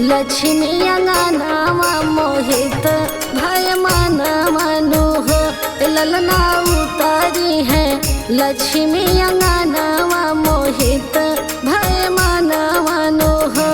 लक्ष्मी अंगनावा मोहित भय मन मनोह ललना उतारी है लक्ष्मी अंगनावा मोहित भय मन मनोह।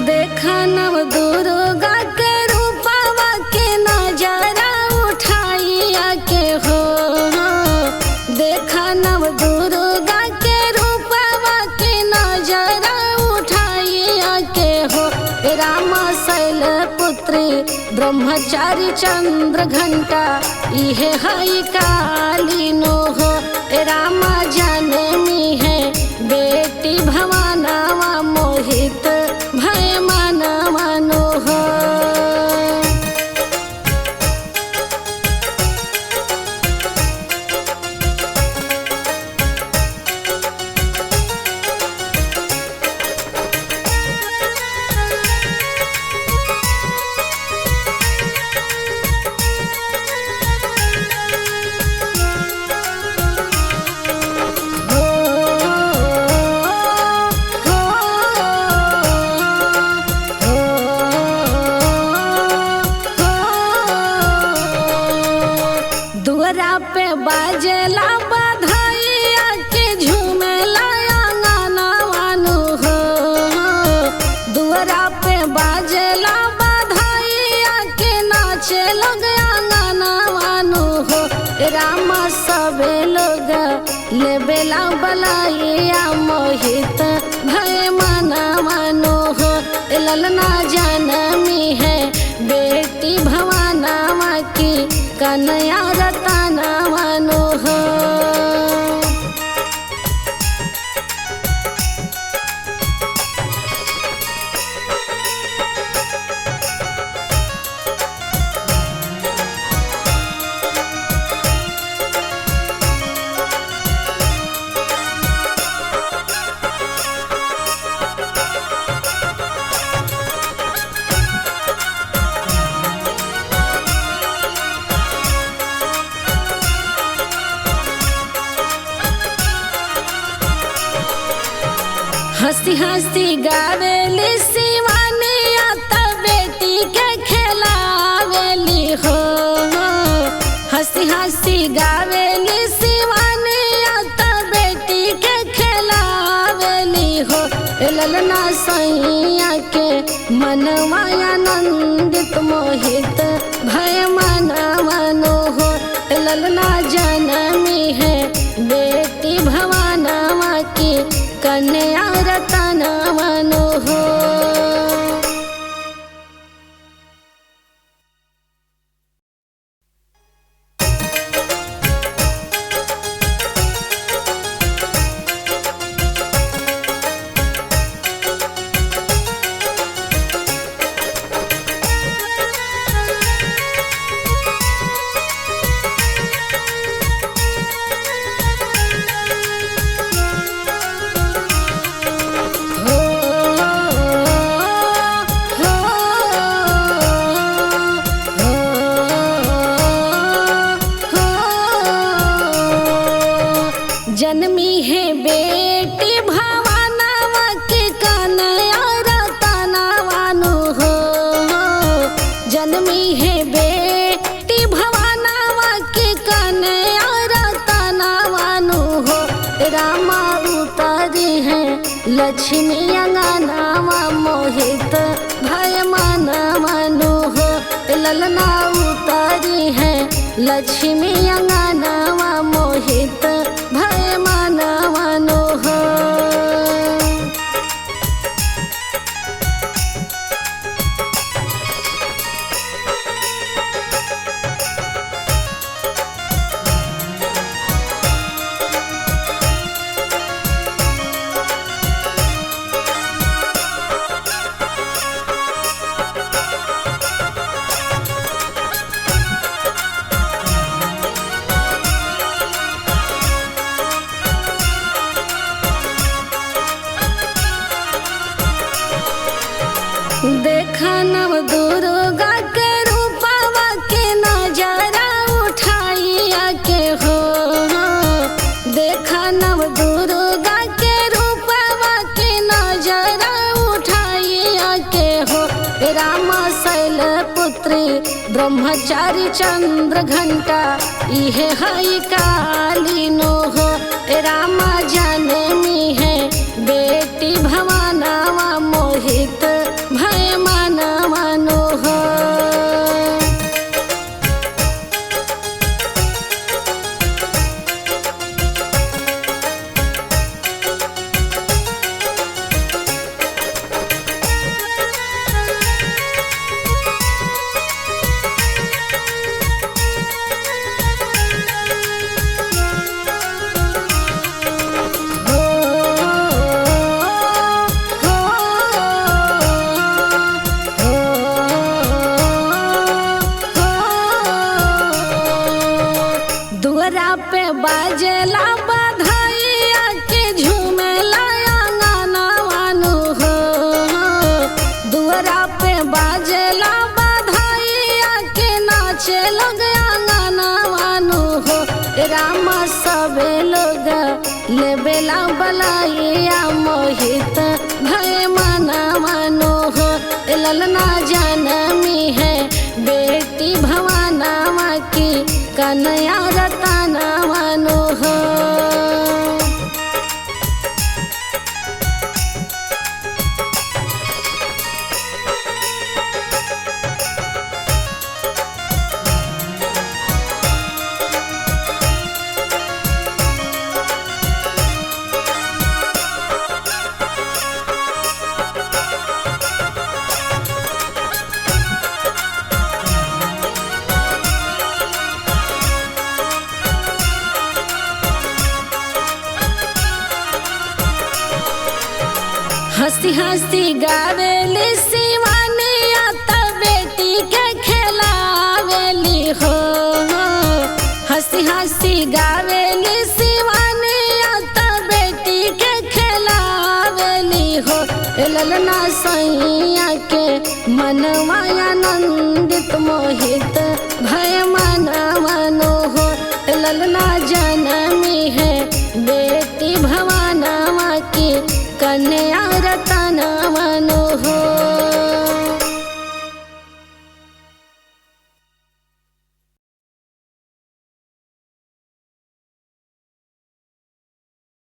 देखा नव दुर्गा के रूपवा के नजरा उठाइया के हो। देखा नव दुर्गा के रूपवा के नजरा उठाइया के हो। राम शैल पुत्री ब्रह्मचारी चंद्र घंटा इहे हई काली नो हो। राम जनमी है बेटी भवानावा मोहित भय मन मनोह। दुअरा पे बाजेला बधाइया के झूमेला अंगनावा नु हो। दुअरा पे बाजेला बधाइया के नाचे लोग अंगनावा नु हो। राम सबे लोग लेबेला बलाइया मोहित भय मन मनोह। ललना जनमी है बेटी भवानावा की कन्या रतना मनोह। हंसी हंसी गावेली शिवानी आता बेटी के खिलावेली हो। हंसी हंसी गावेली शिवानी आता बेटी के खिलावेली हो। ललना सैया के मनवा आनंदित मोहित भय मन मनोह। ललना जनमी है बेटी भवानावा की कन्या रतना मनोह। जनमी है बेटी भवानावा के कन्या रतनावा नु हो। जनमी है बेटी भवानावा के कन्या रतनावा नु हो। रामा उतारी है लक्ष्मी अंगनावा मोहित भय मन मनोह। ललना उतारी है लक्ष्मी अंगनावा मोहित भय मन मनोह। पौत्री ब्रह्मचारी चंद्र घंटा इहे हई काली नो हो। रामा जननी है बेटी भवानावा मोहित भय मानवा नो हो। दुअरा पे बाजेला बधाइया के झूमेला आंगनवा नु हो। दुअरा पे बाजेला बधाइया के नाचे लोग आंगनवा नु हो। रामा सबे लोग लेबेला बलाइया मोहित भय मानवा नु हो। ललना जनमी है बेटी भवानावा की कन्या रतनवा नु हो। हंसी हंसी गावेली शिवानिया त बेटी के खिलावेली हो। हंसी हंसी गावेली शिवानिया त बेटी के खिलावेली हो। ललना सैया के मनवा आनंदित मोहित भय मानवा नो हो। ललना